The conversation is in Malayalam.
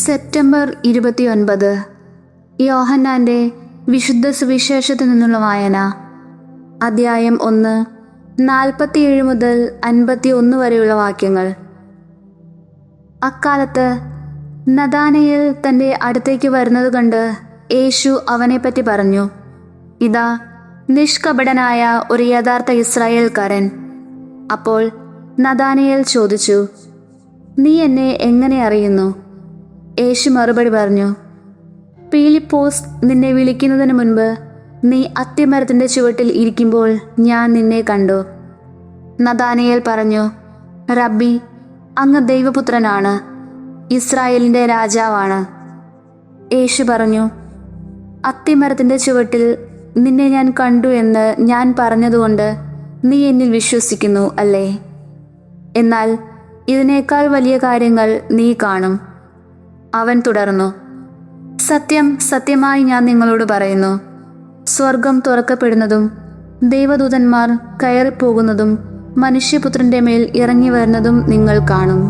സെപ്റ്റംബർ 29 യോഹന്നാന്റെ വിശുദ്ധ സുവിശേഷത്തിൽ നിന്നുള്ള വായന. അധ്യായം 1 47 മുതൽ 51 വരെയുള്ള വാക്യങ്ങൾ. അക്കാലത്ത് നഥാനയേൽ തൻ്റെ അടുത്തേക്ക് വരുന്നത് കണ്ട് യേശു അവനെപ്പറ്റി പറഞ്ഞു, ഇതാ നിഷ്കപടനായ ഒരു യഥാർത്ഥ ഇസ്രായേൽക്കാരൻ. അപ്പോൾ നഥാനയേൽ ചോദിച്ചു, നീ എന്നെ എങ്ങനെ അറിയുന്നു? യേശു മറുപടി പറഞ്ഞു, പീലിപ്പോസ് നിന്നെ വിളിക്കുന്നതിന് മുൻപ് നീ അത്തിമരത്തിൻ്റെ ചുവട്ടിൽ ഇരിക്കുമ്പോൾ ഞാൻ നിന്നെ കണ്ടു. നഥാനയേൽ പറഞ്ഞു, റബ്ബി, അങ്ങ് ദൈവപുത്രനാണ്, ഇസ്രായേലിൻ്റെ രാജാവാണ്. യേശു പറഞ്ഞു, അത്തിമരത്തിൻ്റെ ചുവട്ടിൽ നിന്നെ ഞാൻ കണ്ടു എന്ന് ഞാൻ പറഞ്ഞതുകൊണ്ട് നീ എന്നിൽ വിശ്വസിക്കുന്നു അല്ലേ? എന്നാൽ ഇതിനേക്കാൾ വലിയ കാര്യങ്ങൾ നീ കാണും. അവൻ തുടർന്നു, സത്യം സത്യമായി ഞാൻ നിങ്ങളോട് പറയുന്നു, സ്വർഗം തുറക്കപ്പെടുന്നതും ദൈവദൂതന്മാർ കയറിപ്പോകുന്നതും മനുഷ്യപുത്രൻ്റെ മേൽ ഇറങ്ങി വരുന്നതും നിങ്ങൾ കാണും.